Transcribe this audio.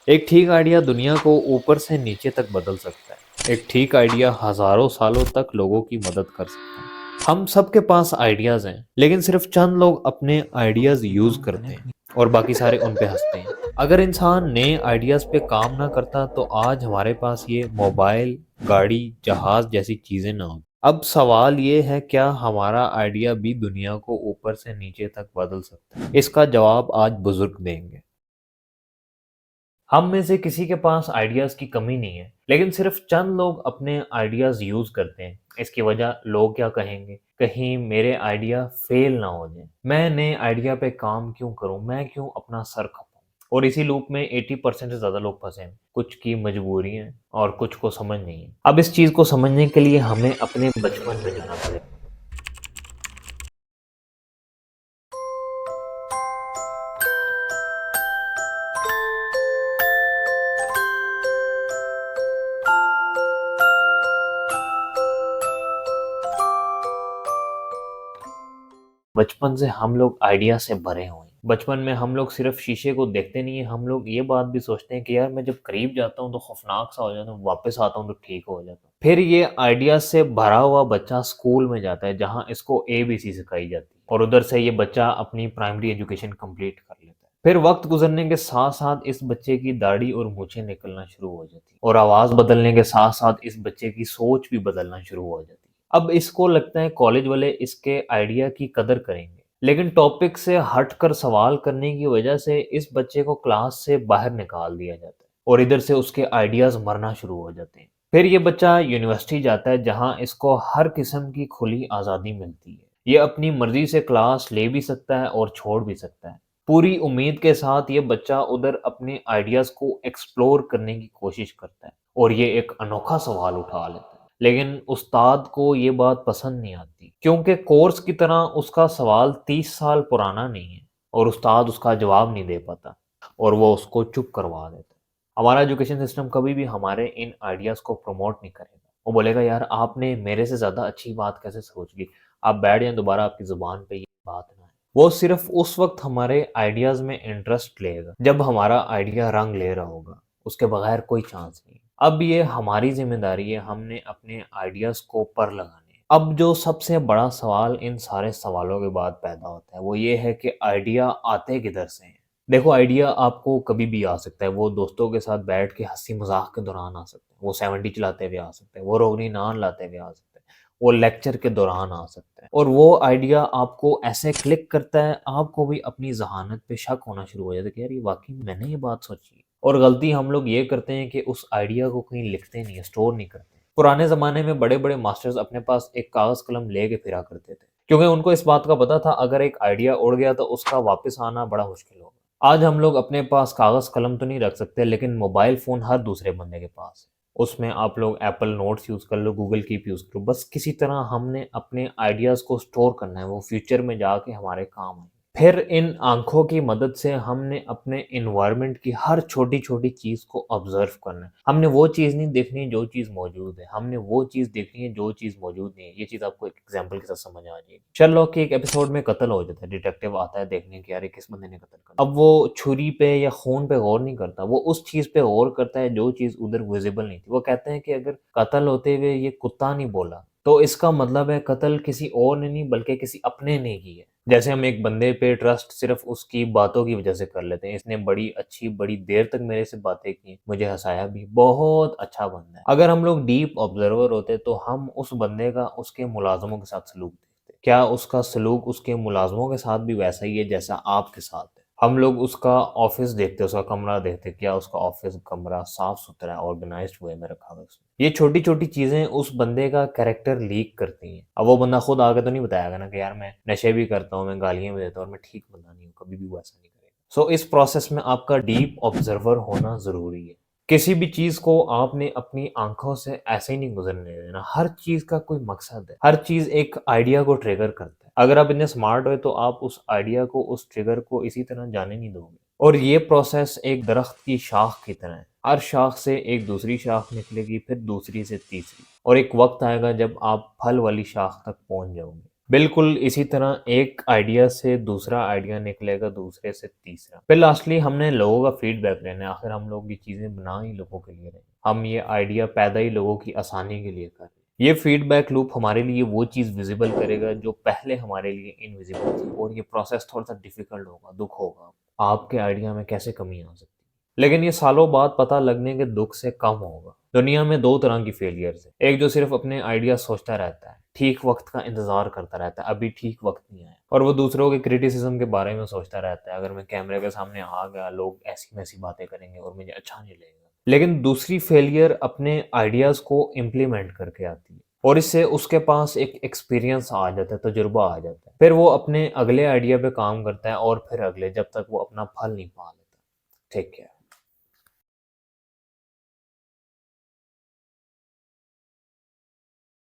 एक ठीक आइडिया दुनिया को ऊपर से नीचे तक बदल सकता है। एक ठीक आइडिया हजारों सालों तक लोगों की मदद कर सकता है। हम सबके पास आइडियाज हैं, लेकिन सिर्फ चंद लोग अपने आइडियाज यूज करते हैं और बाकी सारे उन पे हंसते हैं। अगर इंसान नए आइडियाज पे काम ना करता तो आज हमारे पास ये मोबाइल, गाड़ी, जहाज जैसी चीजें ना हो। अब सवाल ये है, क्या हमारा आइडिया भी दुनिया को ऊपर से नीचे तक बदल सकता है? इसका जवाब आज बुजुर्ग देंगे। हम में से किसी के पास आइडियाज की कमी नहीं है, लेकिन सिर्फ चंद लोग अपने आइडियाज यूज करते हैं। इसकी वजह लोग क्या कहेंगे, कहीं मेरे आइडिया फेल ना हो जाए, मैं नए आइडिया पे काम क्यों करूं, मैं क्यों अपना सर खपाऊं। और इसी लूप में 80% से ज्यादा लोग फंसे हैं। कुछ की मजबूरी है और कुछ को समझ नहीं है। अब इस चीज को समझने के लिए हमें अपने बचपन में जाना पड़ेगा। बचपन से हम लोग आइडिया से भरे हुए हैं। बचपन में हम लोग सिर्फ शीशे को देखते नहीं है, हम लोग ये बात भी सोचते हैं कि यार मैं जब करीब जाता हूँ तो खौफनाक सा हो जाता हूँ, वापस आता हूँ तो ठीक हो जाता हूँ। फिर ये आइडिया से भरा हुआ बच्चा स्कूल में जाता है, जहाँ इसको ABC सिखाई जाती है, और उधर से ये बच्चा अपनी प्राइमरी एजुकेशन कंप्लीट कर लेता है। फिर वक्त गुजरने के साथ साथ इस बच्चे की दाढ़ी और मूछें निकलना शुरू हो जाती है, और आवाज बदलने के साथ साथ इस बच्चे की सोच भी बदलना शुरू हो जाती है। अब इसको लगता है कॉलेज वाले इसके आइडिया की कदर करेंगे, लेकिन टॉपिक से हटकर सवाल करने की वजह से इस बच्चे को क्लास से बाहर निकाल दिया जाता है, और इधर से उसके आइडियाज मरना शुरू हो जाते हैं। फिर ये बच्चा यूनिवर्सिटी जाता है, जहां इसको हर किस्म की खुली आज़ादी मिलती है। ये अपनी मर्जी से क्लास ले भी सकता है और छोड़ भी सकता है। पूरी उम्मीद के साथ ये बच्चा उधर अपने आइडियाज को एक्सप्लोर करने की कोशिश करता है, और ये एक अनोखा सवाल उठा लेता है। लेकिन उस्ताद को ये बात पसंद नहीं आती, क्योंकि कोर्स की तरह उसका सवाल 30 साल पुराना नहीं है, और उस्ताद उसका जवाब नहीं दे पाता, और वो उसको चुप करवा देता है। हमारा एजुकेशन सिस्टम कभी भी हमारे इन आइडियाज़ को प्रमोट नहीं करेगा। वो बोलेगा यार आपने मेरे से ज़्यादा अच्छी बात कैसे सोच ली, आप बैठ जाएं, दोबारा आपकी ज़ुबान पे ये बात ना आए। वो सिर्फ उस वक्त हमारे आइडियाज़ में इंटरेस्ट लेगा जब हमारा आइडिया रंग ले रहा होगा, उसके बगैर कोई चांस नहीं। अब ये हमारी ज़िम्मेदारी है, हमने अपने आइडियाज़ को पर लगाने हैं। अब जो सबसे बड़ा सवाल इन सारे सवालों के बाद पैदा होता है, वो ये है कि आइडिया आते किधर से हैं? देखो, आइडिया आपको कभी भी आ सकता है। वो दोस्तों के साथ बैठ के हँसी-मज़ाक के दौरान आ सकता है, वो 70 चलाते हुए आ सकता है, वो रोगनी नान लाते हुए आ सकता है, वो लेक्चर के दौरान आ सकता है। और वो आइडिया आपको ऐसे क्लिक करता है, आपको भी अपनी ज़हानत पे शक होना शुरू हो जाता है कि यार ये वाक़ई में मैंने ये बात सोची है। और गलती हम लोग ये करते हैं कि उस आइडिया को कहीं लिखते नहीं है, स्टोर नहीं करते। पुराने ज़माने में बड़े-बड़े मास्टर्स अपने पास एक कागज़ कलम लेके फिरा करते थे, क्योंकि उनको इस बात का पता था अगर एक आइडिया उड़ गया तो उसका वापस आना बड़ा मुश्किल होगा। आज हम लोग अपने पास कागज़ कलम तो नहीं रख सकते, लेकिन मोबाइल फ़ोन हर दूसरे बंदे के पास है। उसमें आप लोग एप्पल नोट्स यूज़ कर लो, गूगल कीप यूज़ करो। बस किसी तरह हमने अपने आइडियाज़ को स्टोर करना है, वो फ्यूचर में जाके हमारे काम आएँ। फिर इन आँखों की मदद से हमने अपने एनवायरनमेंट की हर छोटी-छोटी चीज़ को ऑब्ज़र्व करना है। हमने वो चीज़ नहीं देखनी है जो चीज़ मौजूद है, हमने वो चीज़ देखनी है जो चीज़ मौजूद नहीं है। ये चीज़ आपको एक एग्ज़ाम्पल के साथ समझ आ जाएगी। शर्लॉक के एक एपिसोड में कत्ल हो जाता है, डिटेक्टिव आता है देखने कि यार ये किस बंदे ने कत्ल करा। अब वो छुरी पे या खून पे गौर नहीं करता, वो उस चीज़ पे गौर करता है जो चीज़ उधर विज़िबल नहीं थी। वो कहते हैं कि अगर कत्ल होते हुए ये कुत्ता नहीं बोला, तो इसका मतलब है कत्ल किसी और ने नहीं बल्कि किसी अपने ने की है। जैसे हम एक बंदे पे ट्रस्ट सिर्फ उसकी बातों की वजह से कर लेते हैं। इसने बड़ी अच्छी, बड़ी देर तक मेरे से बातें की, मुझे हँसाया भी, बहुत अच्छा बंदा है। अगर हम लोग डीप ऑब्जर्वर होते तो हम उस बंदे का उसके मुलाज़िमों के साथ सलूक देखते। क्या उसका सलूक उसके मुलाज़िमों के साथ भी वैसा ही है जैसा आपके साथ है? हम लोग उसका ऑफ़िस देखते, उसका कमरा देखते, क्या उसका ऑफ़िस कमरा साफ-सुथरा है, ऑर्गनाइज़्ड वे में रखा हुआ है उसने? ये छोटी-छोटी चीज़ें उस बंदे का कैरेक्टर लीक करती हैं। अब वो बंदा खुद आके तो नहीं बताएगा ना कि यार मैं नशे भी करता हूँ, मैं गालियाँ भी देता हूँ और मैं ठीक बंदा नहीं हूँ, कभी भी वो ऐसा नहीं करेगा। सो इस प्रोसेस में आपका डीप ऑब्जर्वर होना ज़रूरी है। किसी भी चीज़ को आपने अपनी आँखों से ऐसे ही नहीं गुज़रने देना। हर चीज़ का कोई मकसद है। हर चीज़ एक आइडिया को ट्रिगर करता है। अगर आप इतने स्मार्ट हुए तो आप उस आइडिया को, उस ट्रिगर को इसी तरह जाने नहीं दोगे। और ये प्रोसेस एक दरख्त की शाख की तरह है। हर शाख से एक दूसरी शाख निकलेगी, फिर दूसरी से तीसरी, और एक वक्त आएगा जब आप फल वाली शाख तक पहुंच जाओगे। बिल्कुल इसी तरह एक आइडिया से दूसरा आइडिया निकलेगा, दूसरे से तीसरा। फिर लास्टली हमने लोगों का फीडबैक लेना है, आखिर हम लोग ये चीज़ें बना ही लोगों के लिए रहे हैं। हम ये आइडिया पैदा ही लोगों की आसानी के लिए कर रहे हैं। ये फीडबैक लूप हमारे लिए वो चीज़ विज़िबल करेगा जो पहले हमारे लिए इनविज़िबल थी, और ये प्रोसेस थोड़ा-सा डिफ़िकल्ट होगा, दुःख होगा। आपके आइडिया में कैसे कमी आ सकती है? लेकिन ये सालों बाद पता लगने के दुःख से कम होगा। दुनिया में 2 तरह की फेलियर्स है। एक जो सिर्फ़ अपने आइडिया सोचता रहता है, ठीक वक़्त का इंतज़ार करता रहता है, अभी ठीक वक़्त नहीं आया। और वो दूसरों के क्रिटिसिज़्म के बारे में सोचता रहता है, अगर मैं कैमरे के सामने आ गया, लोग ऐसी-वैसी बातें करेंगे और मुझे अच्छा नहीं लगेगा। लेकिन दूसरी फेलियर अपने आइडियाज़ को इम्प्लीमेंट करके आती है, और इससे उसके पास एक एक्सपीरियंस आ जाता है, तजुर्बा आ जाता है। फिर वो अपने अगले आइडिया पे काम करता है और फिर अगले, जब तक वो अपना फल नहीं पा लेता। Take care.